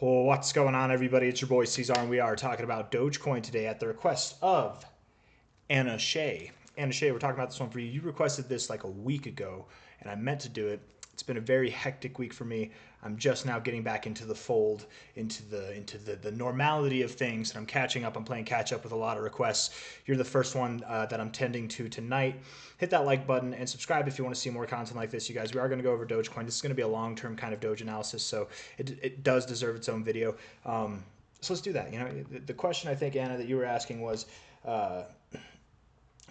Oh, what's going on, everybody? It's your boy C-Zar, and we are talking about Dogecoin today at the request of Anna Shea. Anna Shea, we're talking about this one for you. You requested this like a week ago, and I meant to do it. It's been a very hectic week for me. I'm just now getting back into the fold, into the normality of things, and I'm catching up. I'm playing catch up with a lot of requests. You're the first one that I'm tending to tonight. Hit that like button and subscribe if you want to see more content like this, you guys. We are going to go over Dogecoin. This is going to be a long-term kind of Doge analysis, so it does deserve its own video. So let's do that. You know, the question I think, Anna, that you were asking was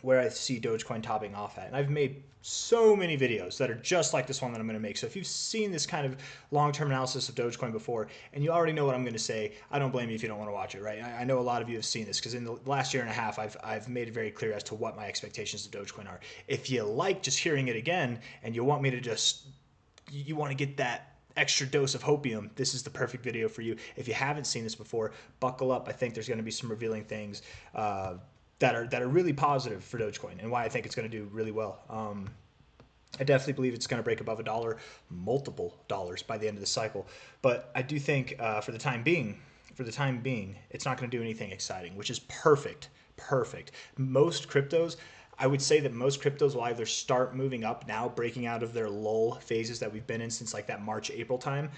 where I see Dogecoin topping off at. And I've made so many videos that are just like this one that I'm going to make. So if you've seen this kind of long-term analysis of Dogecoin before and you already know what I'm going to say, I don't blame you if you don't want to watch it, right? I know a lot of you have seen this because in the last year and a half, I've made it very clear as to what my expectations of Dogecoin are. If you like just hearing it again and you want me to you want to get that extra dose of hopium, this is the perfect video for you. If you haven't seen this before, buckle up. I think there's going to be some revealing things that are really positive for Dogecoin and why I think it's going to do really well. I definitely believe it's going to break above $1, multiple dollars by the end of the cycle. But I do think for the time being, it's not going to do anything exciting, which is perfect. Perfect. Most cryptos, I would say that most cryptos will either start moving up now, breaking out of their lull phases that we've been in since like that March, April time.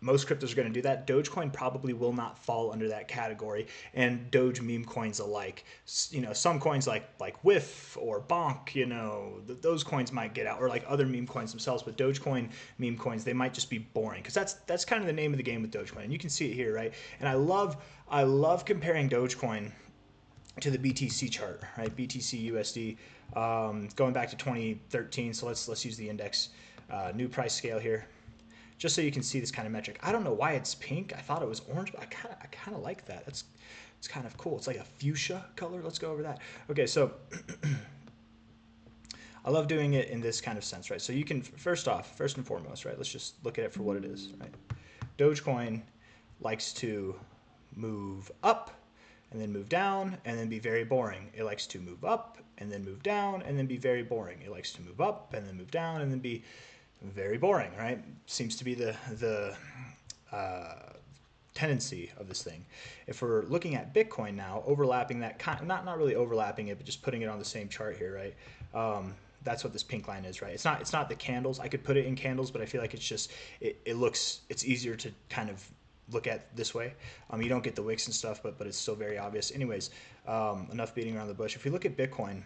Most cryptos are going to do that. Dogecoin probably will not fall under that category, and Doge meme coins alike. You know, some coins like Whiff or Bonk, you know, those coins might get out, or like other meme coins themselves. But Dogecoin meme coins, they might just be boring because that's kind of the name of the game with Dogecoin, and you can see it here, right? And I love comparing Dogecoin to the BTC chart, right? BTC USD, going back to 2013. So let's use the index, new price scale here, just so you can see this kind of metric. I don't know why it's pink. I thought it was orange, but I kind of like that. It's kind of cool. It's like a fuchsia color. Let's go over that. Okay, so I love doing it in this kind of sense, right? So you can first and foremost, right? Let's just look at it for what it is, right? Dogecoin likes to move up and then move down and then be very boring. It likes to move up and then move down and then be very boring. It likes to move up and then move down and then be very boring, right? Seems to be the tendency of this thing. If we're looking at Bitcoin now, overlapping that, not really overlapping it, but just putting it on the same chart here, right? That's what this pink line is, right? It's not the candles. I could put it in candles, but I feel like it's just it's easier to kind of look at this way. You don't get the wicks and stuff, but it's still very obvious. Anyways, enough beating around the bush. If we look at Bitcoin,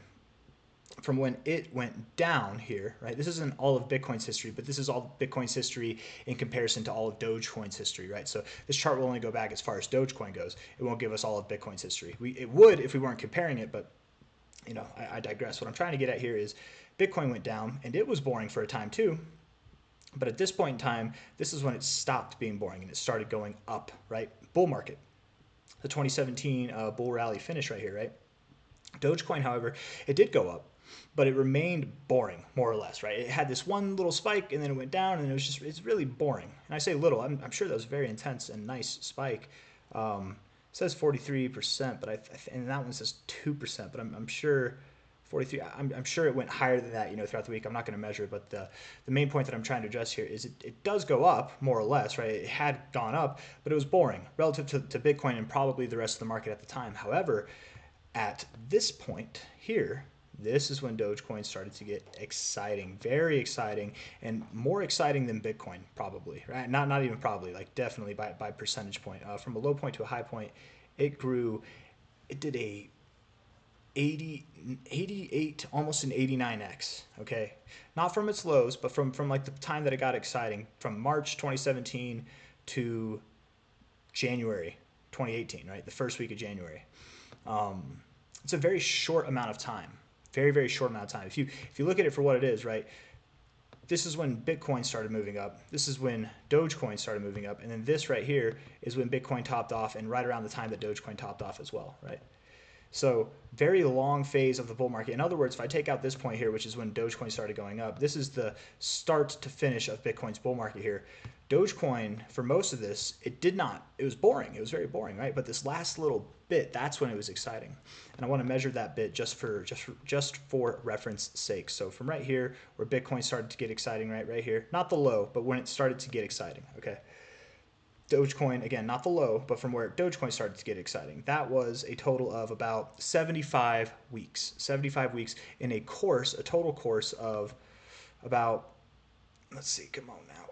from when it went down here, right? This isn't all of Bitcoin's history, but this is all Bitcoin's history in comparison to all of Dogecoin's history, right? So this chart will only go back as far as Dogecoin goes. It won't give us all of Bitcoin's history. It would if we weren't comparing it, but you know, I digress. What I'm trying to get at here is Bitcoin went down, and it was boring for a time too. But at this point in time, this is when it stopped being boring and it started going up, right? Bull market. The 2017 bull rally finish right here, right? Dogecoin, however, it did go up, but it remained boring, more or less, right? It had this one little spike, and then it went down, and it's really boring. And I say little, I'm sure that was a very intense and nice spike. It says 43%, but and that one says 2%, but I'm sure 43. I'm sure it went higher than that, you know, throughout the week. I'm not going to measure it, but the main point that I'm trying to address here is it does go up, more or less, right? It had gone up, but it was boring relative to Bitcoin and probably the rest of the market at the time. However, at this point here, this is when Dogecoin started to get exciting, very exciting, and more exciting than Bitcoin, probably, right? Not even probably, like definitely by percentage point. From a low point to a high point, it grew. It did a 88, almost an 89x. Okay, not from its lows, but from like the time that it got exciting, from March 2017 to January 2018, right? The first week of January. It's a very short amount of time, very short amount of time. If you look at it for what it is, right? This is when Bitcoin started moving up. This is when Dogecoin started moving up, and then this right here is when Bitcoin topped off, and right around the time that Dogecoin topped off as well, right? So very long phase of the bull market. In other words, if I take out this point here, which is when Dogecoin started going up, this is the start to finish of Bitcoin's bull market here. Dogecoin, for most of this, it was boring. It was very boring, right? But this last little bit, that's when it was exciting. And I want to measure that bit just for reference sake. So from right here, where Bitcoin started to get exciting, right here, not the low, but when it started to get exciting, okay? Dogecoin, again, not the low, but from where Dogecoin started to get exciting. That was a total of about 75 weeks. 75 weeks in a course, a total course of about, let's see, come on now,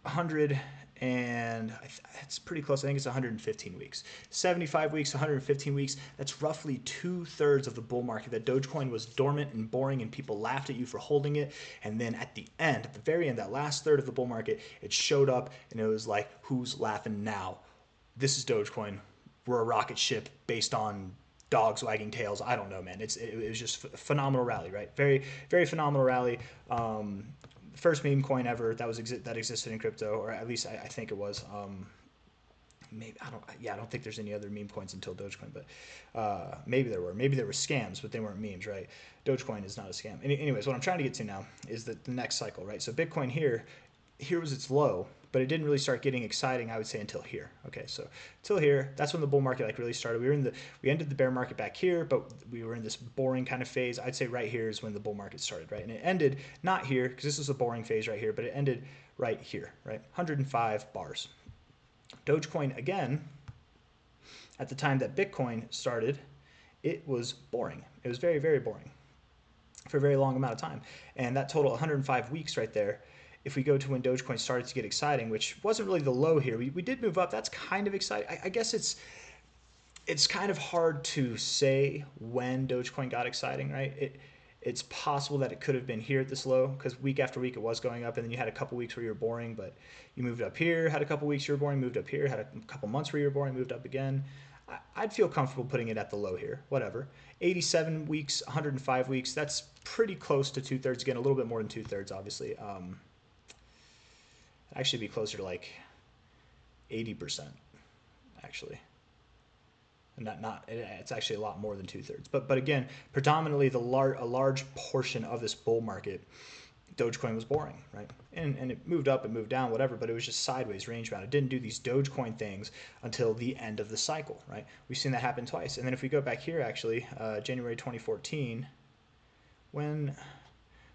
100 and it's pretty close. I think it's 115 weeks. 75 weeks, 115 weeks. That's roughly 2/3 of the bull market. That Dogecoin was dormant and boring, and people laughed at you for holding it. And then at the end, at the very end, that last third of the bull market, it showed up, and it was like, who's laughing now? This is Dogecoin. We're a rocket ship based on dogs wagging tails. I don't know, man. It was just a phenomenal rally, right? Very, very phenomenal rally. First meme coin ever that that existed in crypto, or at least I think it was. Maybe I don't think there's any other meme coins until Dogecoin, but maybe there were. Maybe there were scams, but they weren't memes, right? Dogecoin is not a scam. Anyways, what I'm trying to get to now is the next cycle, right? So Bitcoin here was its low, but it didn't really start getting exciting, I would say, until here. Okay, so until here, that's when the bull market like really started. We ended the bear market back here, but we were in this boring kind of phase. I'd say right here is when the bull market started, right? And it ended not here, because this is a boring phase right here, but it ended right here, right? 105 bars. Dogecoin, again, at the time that Bitcoin started, it was boring. It was very, very boring for a very long amount of time. And that total 105 weeks right there, if we go to when Dogecoin started to get exciting, which wasn't really the low here, we did move up. That's kind of exciting. I guess it's kind of hard to say when Dogecoin got exciting, right? It's possible that it could have been here at this low, because week after week it was going up, and then you had a couple weeks where you were boring, but you moved up here, had a couple weeks you were boring, moved up here, had a couple months where you were boring, moved up again. I'd feel comfortable putting it at the low here, whatever. 87 weeks, 105 weeks, that's pretty close to 2/3. Again, a little bit more than 2/3, obviously. Actually be closer to like 80%, actually. It's actually a lot more than 2/3. But again, predominantly a large portion of this bull market, Dogecoin was boring, right? And it moved up, it moved down, whatever, but it was just sideways, range bound. It didn't do these Dogecoin things until the end of the cycle, right? We've seen that happen twice. And then if we go back here, actually, January 2014,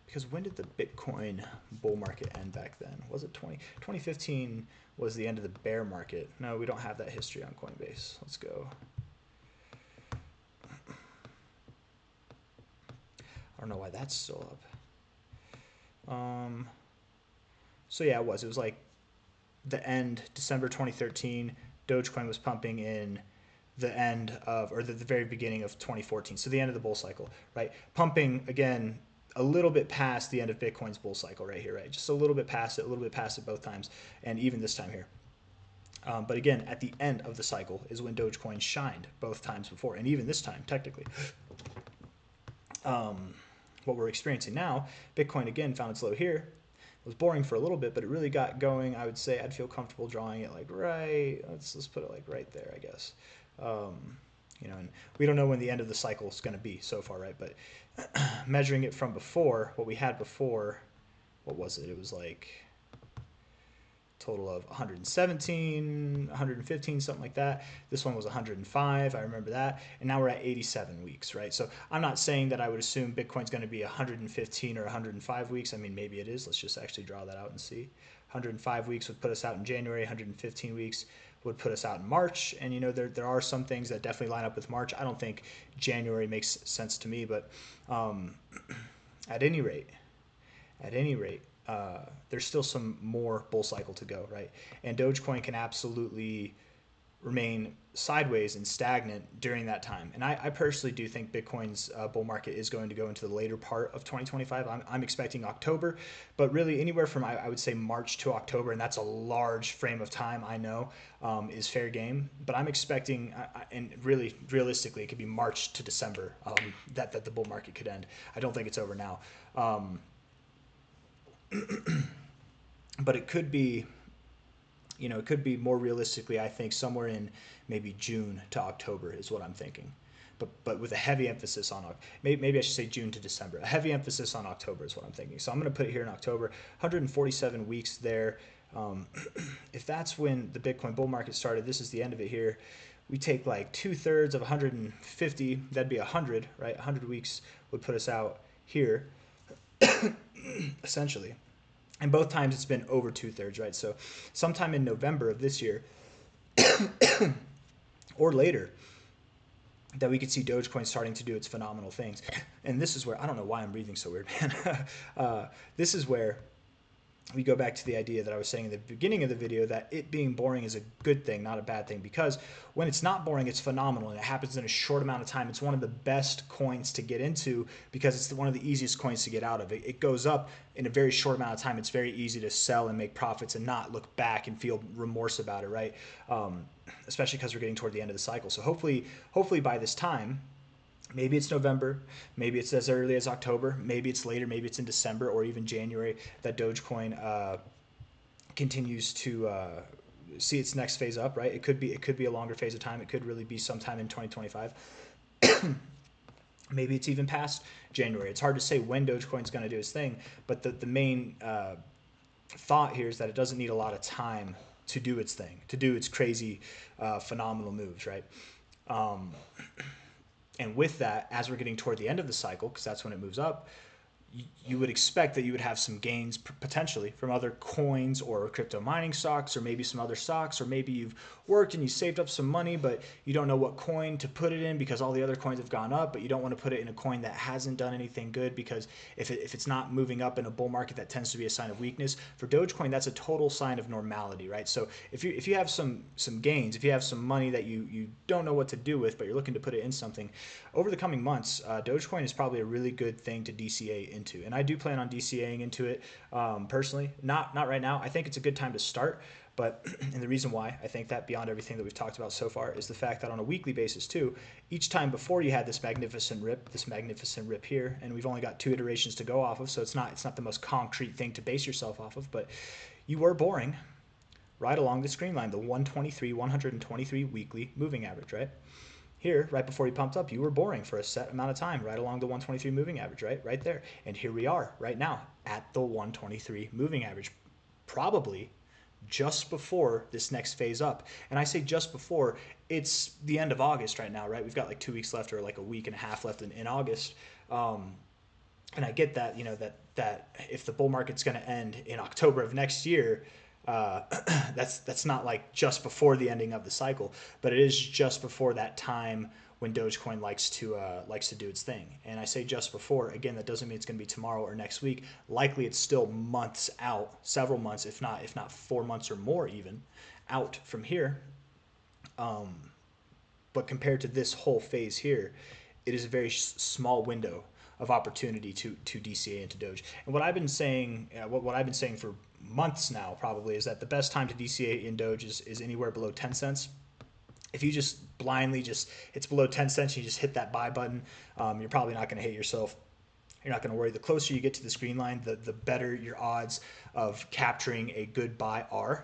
because when did the Bitcoin bull market end back then? Was it 2015 was the end of the bear market? No, we don't have that history on Coinbase. Let's go. I don't know why that's still up. So yeah, it was like the end, December 2013, Dogecoin was pumping in the end of, or the very beginning of 2014. So the end of the bull cycle, right? Pumping again, a little bit past the end of Bitcoin's bull cycle right here, right? Just a little bit past it both times, and even this time here. But again, at the end of the cycle is when Dogecoin shined both times before, and even this time, technically. What we're experiencing now, Bitcoin again found its low here. It was boring for a little bit, but it really got going. I would say I'd feel comfortable drawing it like right. Let's put it like right there, I guess. And we don't know when the end of the cycle is going to be so far, right? But measuring it from before, what we had before, what was it? It was like total of 117, 115, something like that. This one was 105, I remember that. And now we're at 87 weeks, right? So I'm not saying that I would assume Bitcoin's going to be 115 or 105 weeks. I mean, maybe it is. Let's just actually draw that out and see. 105 weeks would put us out in January, 115 weeks would put us out in March. And, there are some things that definitely line up with March. I don't think January makes sense to me, but at any rate, there's still some more bull cycle to go, right? And Dogecoin can absolutely remain sideways and stagnant during that time. And I personally do think Bitcoin's bull market is going to go into the later part of 2025. I'm expecting October, but really anywhere from, I would say, March to October, and that's a large frame of time, I know, is fair game. But I'm expecting, and really, realistically, it could be March to December that the bull market could end. I don't think it's over now. But it could be, it could be more realistically, I think, somewhere in maybe June to October is what I'm thinking. But with a heavy emphasis on, maybe I should say June to December. A heavy emphasis on October is what I'm thinking. So I'm going to put it here in October. 147 weeks there. If that's when the Bitcoin bull market started, this is the end of it here. We take like 2/3 of 150, that'd be 100, right? 100 weeks would put us out here, essentially. And both times it's been over 2/3, right? So sometime in November of this year or later, that we could see Dogecoin starting to do its phenomenal things. And this is where, I don't know why I'm breathing so weird, man. This is where we go back to the idea that I was saying in the beginning of the video, that it being boring is a good thing, not a bad thing, because when it's not boring, it's phenomenal and it happens in a short amount of time. It's one of the best coins to get into because it's one of the easiest coins to get out of. It goes up in a very short amount of time. It's very easy to sell and make profits and not look back and feel remorse about it, right? Especially because we're getting toward the end of the cycle. So hopefully by this time, maybe it's November, maybe it's as early as October, maybe it's later, maybe it's in December or even January, that Dogecoin continues to see its next phase up, right? It could be a longer phase of time. It could really be sometime in 2025. Maybe it's even past January. It's hard to say when Dogecoin's going to do its thing, but the main thought here is that it doesn't need a lot of time to do its thing, to do its crazy, phenomenal moves, right? And with that, as we're getting toward the end of the cycle, because that's when it moves up, you would expect that you would have some gains potentially from other coins or crypto mining stocks, or maybe some other stocks, or maybe you've worked and you saved up some money, but you don't know what coin to put it in because all the other coins have gone up, but you don't want to put it in a coin that hasn't done anything good, because if it's not moving up in a bull market, that tends to be a sign of weakness. For Dogecoin, that's a total sign of normality, right? So if you have some gains, if you have some money that you don't know what to do with, but you're looking to put it in something, over the coming months, Dogecoin is probably a really good thing to DCA into, and I do plan on DCAing into it personally. Not right now. I think it's a good time to start. But and the reason why I think that, beyond everything that we've talked about so far, is the fact that on a weekly basis too, each time before you had this magnificent rip here, and we've only got 2 iterations to go off of, so it's not the most concrete thing to base yourself off of, but you were boring right along this green line, the 123 weekly moving average, right? Here, right before you pumped up, you were boring for a set amount of time right along the 123 moving average, right there. And here we are right now at the 123 moving average, probably just before this next phase up. And I say just before, it's the end of August right now, right? We've got like 2 weeks left, or like a week and a half left in August. And I get that, that if the bull market's going to end in October of next year, that's not like just before the ending of the cycle, but it is just before that time when Dogecoin likes to do its thing. And I say just before, again, that doesn't mean it's going to be tomorrow or next week. Likely it's still months out, several months, if not 4 months or more even, out from here. But compared to this whole phase here, it is a very small window of opportunity to DCA into Doge. And what I've been saying, what I've been saying for months now probably, is that the best time to DCA in Doge is anywhere below 10 cents. If you just blindly it's below 10 cents, you just hit that buy button, you're probably not going to hate yourself. You're not going to worry. The closer you get to this green line, the better your odds of capturing a good buy are.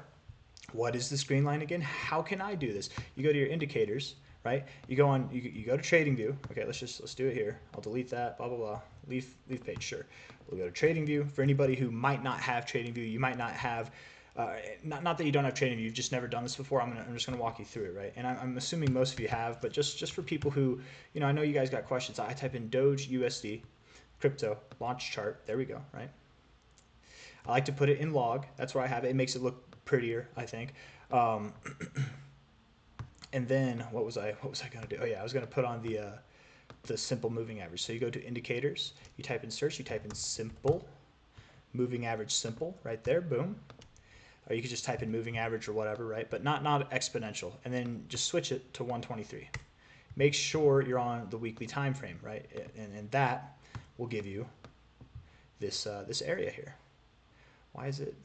What is this green line again? How can I do this? You go to your indicators, right? You go to TradingView. Okay, let's do it here. I'll delete that, blah, blah, blah. Leave page, sure. We'll go to TradingView. For anybody who might not have TradingView, you might not have, not that you don't have TradingView, you've just never done this before. I'm just gonna walk you through it, right? And I'm assuming most of you have, but just for people who, I know you guys got questions. I type in Doge USD, crypto, launch chart. There we go, right? I like to put it in log. That's where I have it. It makes it look prettier, I think. And then what was I gonna do? Oh yeah, I was gonna put on the simple moving average. So you go to indicators, you type in search, you type in simple moving average, simple, right there, boom. Or you could just type in moving average or whatever, right? But not exponential. And then just switch it to 123. Make sure you're on the weekly time frame, right? And that will give you this area here. Why is it?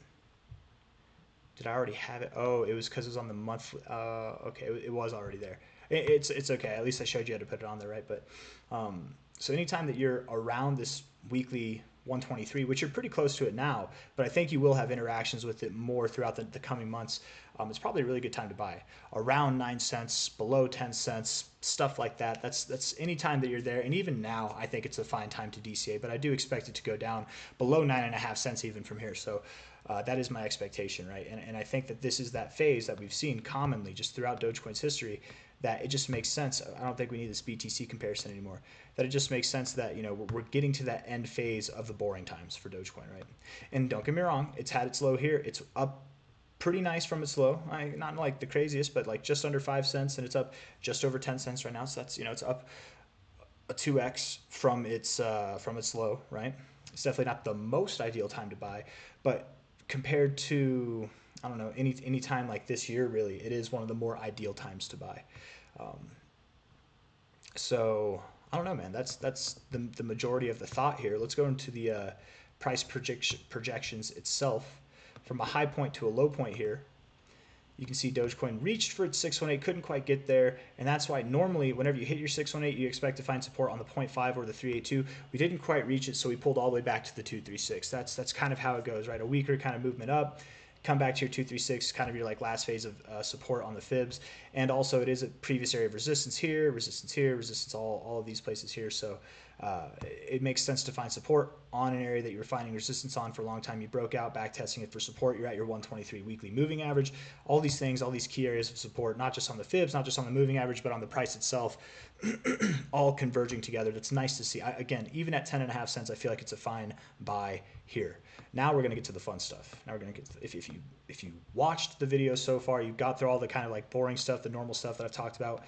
Did I already have it? Oh, it was because it was on the monthly. Okay, it was already there. It's okay. At least I showed you how to put it on there, right? But so anytime that you're around this weekly 123, which you're pretty close to it now, but I think you will have interactions with it more throughout the coming months, it's probably a really good time to buy. Around 9 cents, below 10 cents, stuff like that. That's any time that you're there. And even now, I think it's a fine time to DCA, but I do expect it to go down below 9.5 cents even from here. So that is my expectation, right? And I think that this is that phase that we've seen commonly just throughout Dogecoin's history, that it just makes sense. I don't think we need this BTC comparison anymore. That it just makes sense that, you know, we're getting to that end phase of the boring times for Dogecoin, right? And don't get me wrong, it's had its low here. It's up pretty nice from its low. Not like the craziest, but like just under 5 cents, and it's up just over 10 cents right now. So that's, you know, it's up a 2x from its low, right? It's definitely not the most ideal time to buy, but compared to, I don't know, any time like this year, really, it is one of the more ideal times to buy. Um, so I don't know, man. That's the majority of the thought here. Let's go into the price projections itself. From a high point to a low point here, you can see Dogecoin reached for its 618, couldn't quite get there, and that's why normally whenever you hit your 618, you expect to find support on the 0.5 or the 382. We didn't quite reach it, so we pulled all the way back to the 236. That's kind of how it goes, right? A weaker kind of movement up, come back to your 236, kind of your like last phase of support on the fibs, and also it is a previous area of resistance here, resistance all of these places here. So it makes sense to find support on an area that you were finding resistance on for a long time. You broke out, back testing it for support. You're at your 123 weekly moving average. All these things, all these key areas of support, not just on the fibs, not just on the moving average, but on the price itself, all converging together. That's nice to see. Again, even at 10.5 cents, I feel like it's a fine buy here. Now we're going to get to the fun stuff. Now we're going to get to, if you watched the video so far, you got through all the kind of like boring stuff, the normal stuff that I've talked about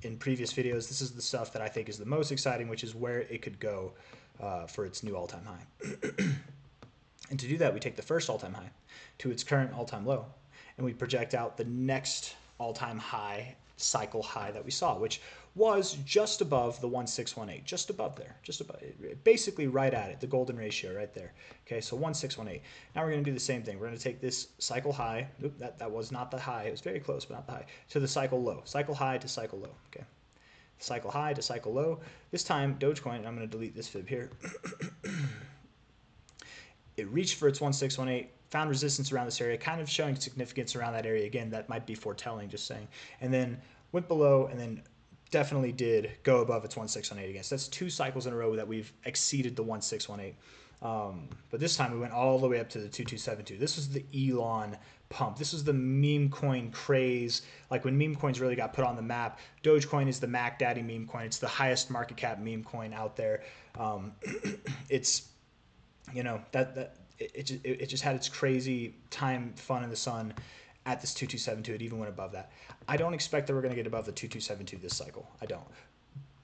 in previous videos. This is the stuff that I think is the most exciting, which is where it could go for its new all-time high. And to do that, we take the first all-time high to its current all-time low, and we project out the next all-time high, cycle high that we saw, which was just above the 1618, just above there, just above, basically right at it, the golden ratio right there. Okay, so 1618. Now we're going to do the same thing. We're going to take this cycle high, that was not the high, it was very close, but not the high, to the cycle low, cycle high to cycle low. Okay, cycle high to cycle low. This time, Dogecoin, and I'm going to delete this fib here. It reached for its 1618, found resistance around this area, kind of showing significance around that area. Again, that might be foretelling, just saying. And then went below, and then definitely did go above its 1618 again. So that's 2 cycles in a row that we've exceeded the 1618. But this time we went all the way up to the 2272. This was the Elon pump. This was the meme coin craze. Like when meme coins really got put on the map. Dogecoin is the Mac Daddy meme coin. It's the highest market cap meme coin out there. It's, you know, it just had its crazy time, fun in the sun at this 2272. It even went above that. I don't expect that we're going to get above the 2272 this cycle. I don't.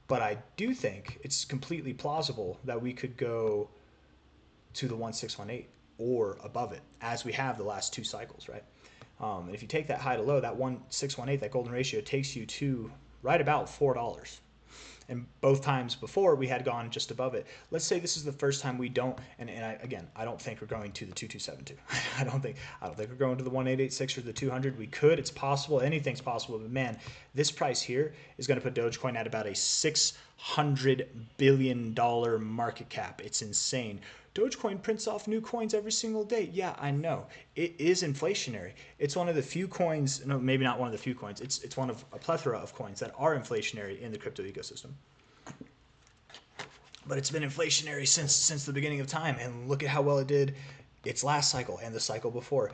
But I do think it's completely plausible that we could go to the 1618 or above it, as we have the last 2 cycles, right? And if you take that high to low, that 1618, that golden ratio takes you to right about $4. And both times before we had gone just above it. Let's say this is the first time we don't, and I don't think we're going to the 2272. I don't think we're going to the 1886 or the 200. We could, it's possible, anything's possible, but man, this price here is going to put Dogecoin at about a $600 billion market cap. It's insane. Dogecoin prints off new coins every single day. Yeah, I know. It is inflationary. It's one of the few coins, no, maybe not one of the few coins, it's one of a plethora of coins that are inflationary in the crypto ecosystem. But it's been inflationary since the beginning of time, and look at how well it did its last cycle and the cycle before.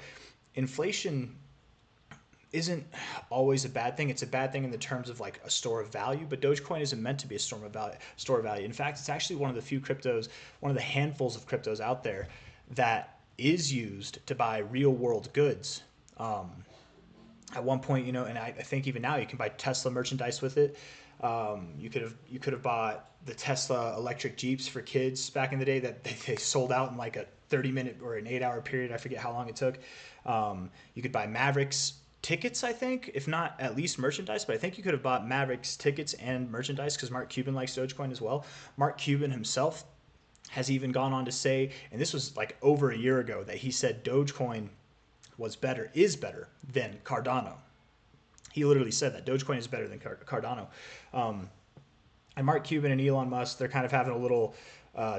Inflation isn't always a bad thing. It's a bad thing in the terms of like a store of value, but Dogecoin isn't meant to be a store of value. In fact, it's actually one of the few cryptos, one of the handfuls of cryptos out there that is used to buy real world goods. At one point, you know, and I think even now you can buy Tesla merchandise with it. You could have bought the Tesla electric Jeeps for kids back in the day that they sold out in like a 30-minute or an 8-hour period. I forget how long it took. You could buy Mavericks tickets, I think, if not at least merchandise, but I think you could have bought Mavericks tickets and merchandise because Mark Cuban likes Dogecoin as well. Mark Cuban himself has even gone on to say, and this was like over a year ago, that he said Dogecoin is better than Cardano. He literally said that Dogecoin is better than Cardano. And Mark Cuban and Elon Musk, they're kind of having a little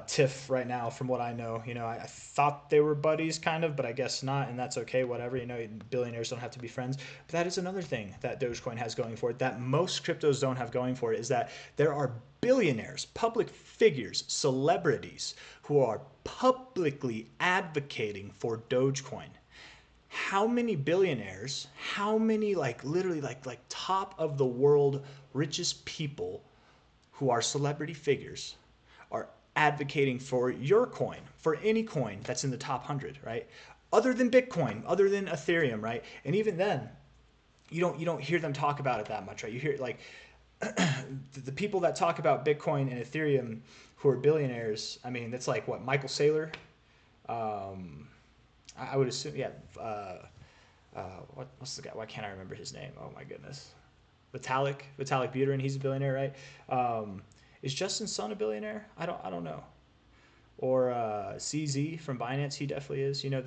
tiff right now from what I know. You know, I thought they were buddies kind of, but I guess not, and that's okay, whatever. You know, billionaires don't have to be friends. But that is another thing that Dogecoin has going for it that most cryptos don't have going for it, is that there are billionaires, public figures, celebrities who are publicly advocating for Dogecoin. how many billionaires, how many like literally like top of the world richest people who are celebrity figures are advocating for your coin, for any coin that's in the top 100, right? Other than Bitcoin, other than Ethereum, right? And even then, you don't hear them talk about it that much, right? You hear like the people that talk about Bitcoin and Ethereum who are billionaires. I mean, that's like what Michael Saylor. I would assume, yeah. What's the guy? Why can't I remember his name? Oh my goodness. Vitalik Buterin. He's a billionaire, right? Is Justin Sun a billionaire? I don't know. Or CZ from Binance, he definitely is. You know,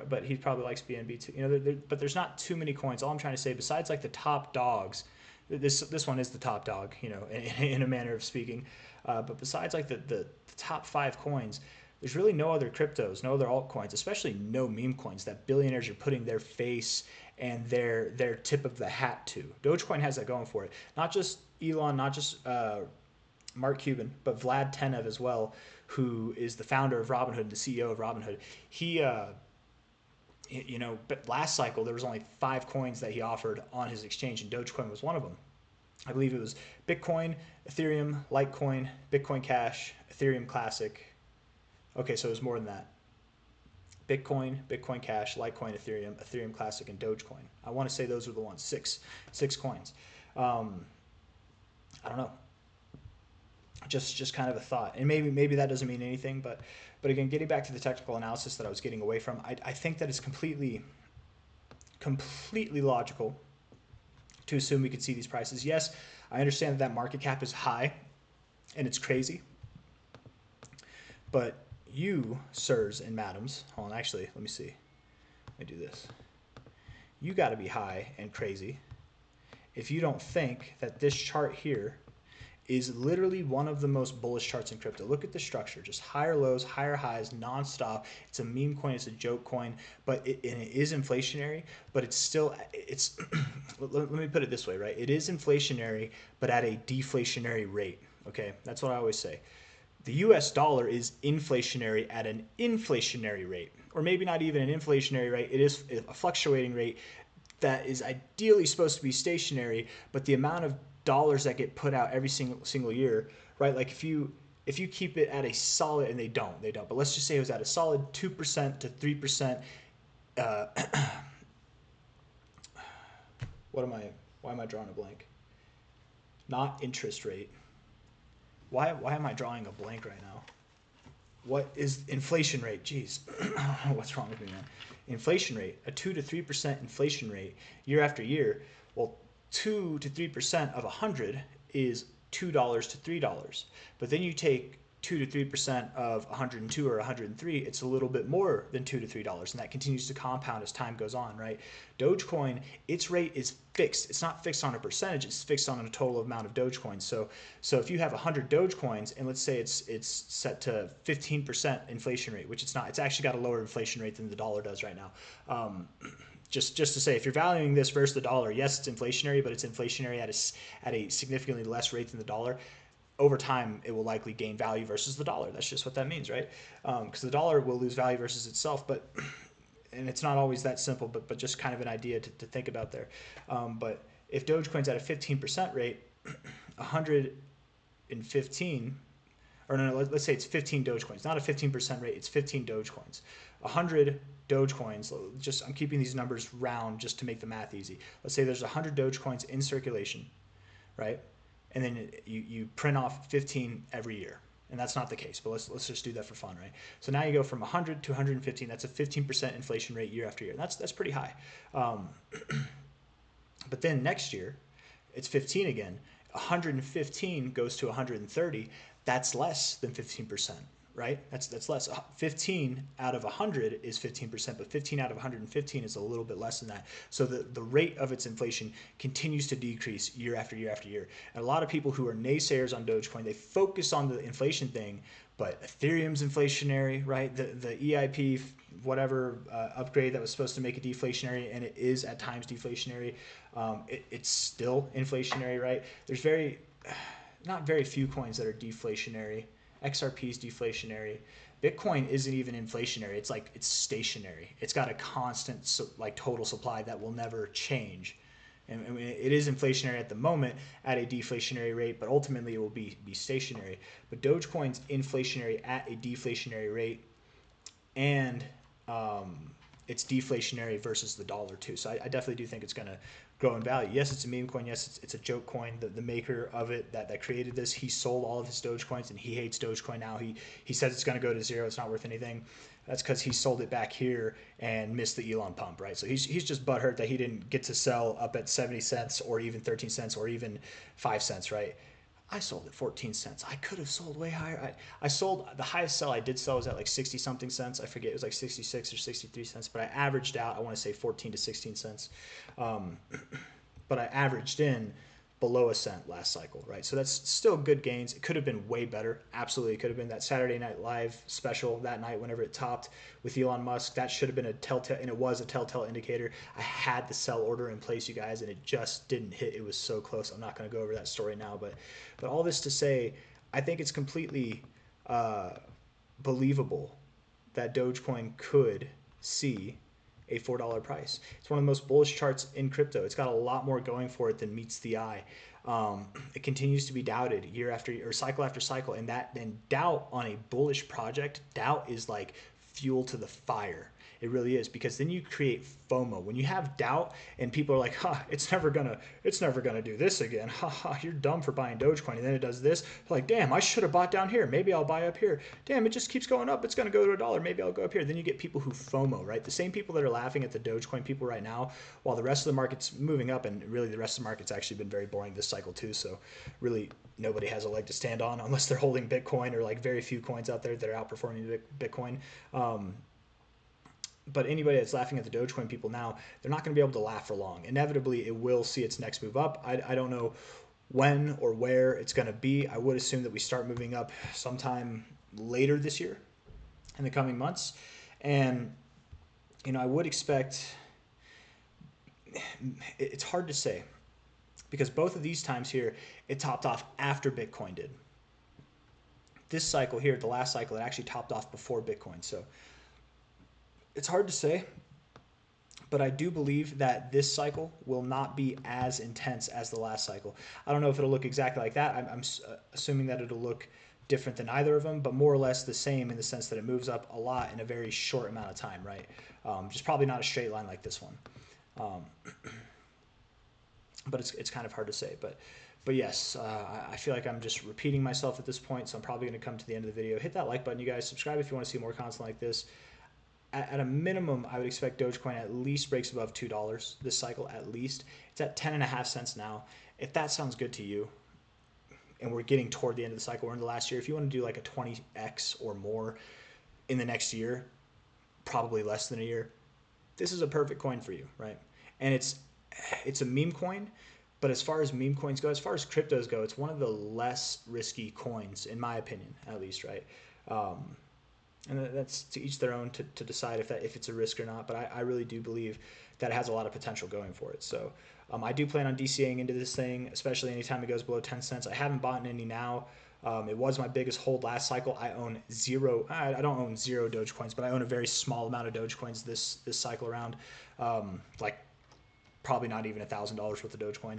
but he probably likes BNB too. You know, but there's not too many coins. All I'm trying to say, besides like the top dogs, this one is the top dog. You know, in a manner of speaking. But besides like the top 5 coins, there's really no other cryptos, no other altcoins, especially no meme coins that billionaires are putting their face and their tip of the hat to. Dogecoin has that going for it. Not just Elon, not just Mark Cuban, but Vlad Tenev as well, who is the founder of Robinhood, the CEO of Robinhood. He, but last cycle there was only 5 coins that he offered on his exchange, and Dogecoin was one of them. I believe it was Bitcoin, Ethereum, Litecoin, Bitcoin Cash, Ethereum Classic. Okay, so it was more than that. Bitcoin, Bitcoin Cash, Litecoin, Ethereum, Ethereum Classic, and Dogecoin. I want to say those were the ones. Six coins. I don't know. Just kind of a thought, and maybe that doesn't mean anything, but again, getting back to the technical analysis that I was getting away from, I think that it's completely logical to assume we could see these prices. Yes, I understand that market cap is high, and it's crazy, but you, sirs and madams, hold on, actually, let me see. Let me do this. You got to be high and crazy if you don't think that this chart here is literally one of the most bullish charts in crypto. Look at the structure, just higher lows, higher highs, nonstop. It's a meme coin, it's a joke coin, but it is inflationary, but it's let me put it this way, right? It is inflationary, but at a deflationary rate, okay? That's what I always say. The US dollar is inflationary at an inflationary rate, or maybe not even an inflationary rate. It is a fluctuating rate that is ideally supposed to be stationary, but the amount of dollars that get put out every single year, right? Like if you keep it at a solid, and they don't, but let's just say it was at a solid 2% to 3%. Why am I drawing a blank? Not interest rate. Why am I drawing a blank right now? What is inflation rate? Jeez, what's wrong with me, man? Inflation rate, a 2 to 3% inflation rate year after year. Well, 2 to 3% of 100 is $2 to $3. But then you take 2 to 3% of 102 or 103, it's a little bit more than $2 to $3, and that continues to compound as time goes on, right? Dogecoin, its rate is fixed. It's not fixed on a percentage, it's fixed on a total amount of Dogecoins. So if you have 100 Dogecoins, and let's say it's set to 15% inflation rate, which it's not, it's actually got a lower inflation rate than the dollar does right now. Just to say, if you're valuing this versus the dollar, yes, it's inflationary, but it's inflationary at a significantly less rate than the dollar. Over time, it will likely gain value versus the dollar. That's just what that means, right? Because the dollar will lose value versus itself, and it's not always that simple, but just kind of an idea to think about there. But if Dogecoin's at a 15% rate, 115, or no, let's say it's 15 Dogecoins, not a 15% rate, it's 15 Dogecoins. 100 Dogecoins, I'm keeping these numbers round just to make the math easy. Let's say there's 100 Dogecoins in circulation, right? And then you print off 15 every year. And that's not the case, but let's just do that for fun, right? So now you go from 100 to 115. That's a 15% inflation rate year after year. That's pretty high. But then next year, it's 15 again. 115 goes to 130. That's less than 15%, right? That's less. 15 out of 100 is 15%, but 15 out of 115 is a little bit less than that. So the rate of its inflation continues to decrease year after year after year. And a lot of people who are naysayers on Dogecoin, they focus on the inflation thing, but Ethereum's inflationary, right? The EIP whatever upgrade that was supposed to make it deflationary, and it is at times deflationary. It's still inflationary, right? There's not very few coins that are deflationary. XRP is deflationary. Bitcoin isn't even inflationary. It's like it's stationary. It's got a constant like total supply that will never change. And I mean, it is inflationary at the moment at a deflationary rate, but ultimately it will be stationary. But Dogecoin's inflationary at a deflationary rate, and it's deflationary versus the dollar too. So I definitely do think it's going to grow in value. Yes, it's a meme coin. Yes, it's a joke coin. The maker of it that created this, he sold all of his Dogecoins and he hates Dogecoin now. He says it's going to go to zero. It's not worth anything. That's because he sold it back here and missed the Elon pump, right? So he's just butthurt that he didn't get to sell up at 70 cents or even 13 cents or even 5 cents, right? I sold at 14 cents. I could have sold way higher. I sold, the highest sell I did sell was at like 60 something cents. I forget, it was like 66 or 63 cents, but I averaged out, I want to say 14 to 16 cents. But I averaged in below a cent last cycle, right? So that's still good gains. It could have been way better. Absolutely. It could have been that Saturday Night Live special that night whenever it topped with Elon Musk. That should have been a telltale, and it was a telltale indicator. I had the sell order in place, you guys, and it just didn't hit. It was so close. I'm not going to go over that story now, but all this to say, I think it's completely believable that Dogecoin could see a $4 price. It's one of the most bullish charts in crypto. It's got a lot more going for it than meets the eye. It continues to be doubted year after year, or cycle after cycle, and doubt on a bullish project, doubt is like fuel to the fire. It really is, because then you create FOMO. When you have doubt and people are like, it's never gonna do this again. You're dumb for buying Dogecoin. And then it does this. Like, damn, I should have bought down here. Maybe I'll buy up here. Damn, it just keeps going up. It's gonna go to $1. Maybe I'll go up here. Then you get people who FOMO, right? The same people that are laughing at the Dogecoin people right now, while the rest of the market's moving up, and really the rest of the market's actually been very boring this cycle too. So really nobody has a leg to stand on unless they're holding Bitcoin, or like very few coins out there that are outperforming Bitcoin. But anybody that's laughing at the Dogecoin people now, they're not going to be able to laugh for long. Inevitably, it will see its next move up. I don't know when or where it's going to be. I would assume that we start moving up sometime later this year, in the coming months. And, I would expect, it's hard to say, because both of these times here, it topped off after Bitcoin did. This cycle here, the last cycle, it actually topped off before Bitcoin. So it's hard to say, but I do believe that this cycle will not be as intense as the last cycle. I don't know if it'll look exactly like that. I'm assuming that it'll look different than either of them, but more or less the same in the sense that it moves up a lot in a very short amount of time, right? Just probably not a straight line like this one. But it's kind of hard to say. But yes, I feel like I'm just repeating myself at this point, so I'm probably going to come to the end of the video. Hit that like button, you guys. Subscribe if you want to see more content like this. At a minimum, I would expect Dogecoin at least breaks above $2 this cycle, at least. It's at 10.5 cents now. If that sounds good to you, and we're getting toward the end of the cycle, we're in the last year, if you want to do like a 20x or more in the next year, probably less than a year, this is a perfect coin for you, right? And it's a meme coin, but as far as meme coins go, as far as cryptos go, it's one of the less risky coins, in my opinion, at least, right? And that's to each their own to decide if it's a risk or not. But I really do believe that it has a lot of potential going for it. So I do plan on DCAing into this thing, especially anytime it goes below 10 cents. I haven't bought any now. It was my biggest hold last cycle. I own zero. I don't own zero Dogecoins, but I own a very small amount of Dogecoins this cycle around. Like probably not even $1,000 worth of Dogecoin.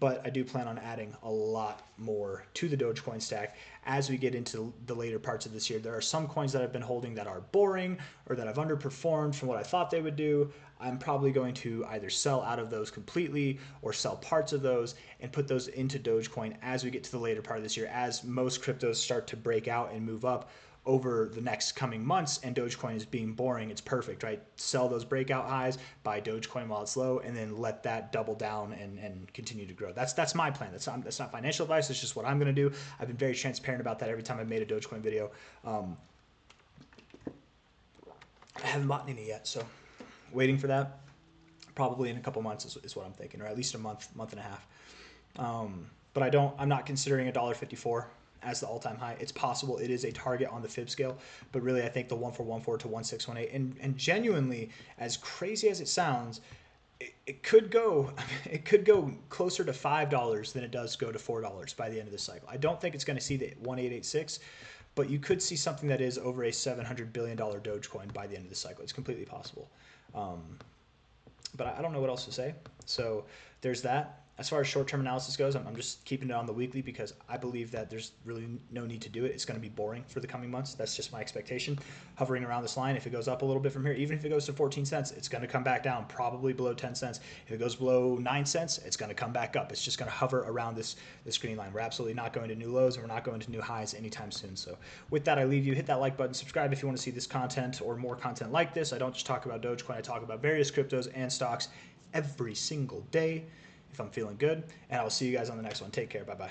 But I do plan on adding a lot more to the Dogecoin stack as we get into the later parts of this year. There are some coins that I've been holding that are boring or that I've underperformed from what I thought they would do. I'm probably going to either sell out of those completely or sell parts of those and put those into Dogecoin as we get to the later part of this year, as most cryptos start to break out and move up over the next coming months, and Dogecoin is being boring. It's perfect, right? Sell those breakout highs, buy Dogecoin while it's low, and then let that double down and continue to grow. That's my plan. That's not financial advice. It's just what I'm going to do. I've been very transparent about that every time I've made a Dogecoin video. I haven't bought any yet, so waiting for that. Probably in a couple months is what I'm thinking, or at least a month and a half. But I'm not considering $1.54 as the all-time high. It's possible it is a target on the fib scale, but really I think the 1414 to 1618, and genuinely, as crazy as it sounds, it could go closer to $5 than it does go to $4 by the end of the cycle. I don't think it's going to see the 1886, but you could see something that is over a $700 billion Dogecoin by the end of the cycle. It's completely possible. But I don't know what else to say. So there's that. As far as short-term analysis goes, I'm just keeping it on the weekly because I believe that there's really no need to do it. It's going to be boring for the coming months. That's just my expectation. Hovering around this line, if it goes up a little bit from here, even if it goes to 14 cents, it's going to come back down, probably below 10 cents. If it goes below 9 cents, it's going to come back up. It's just going to hover around this green line. We're absolutely not going to new lows, and we're not going to new highs anytime soon. So with that, I leave you. Hit that like button, subscribe if you want to see this content or more content like this. I don't just talk about Dogecoin. I talk about various cryptos and stocks every single day if I'm feeling good. And I will see you guys on the next one. Take care. Bye-bye.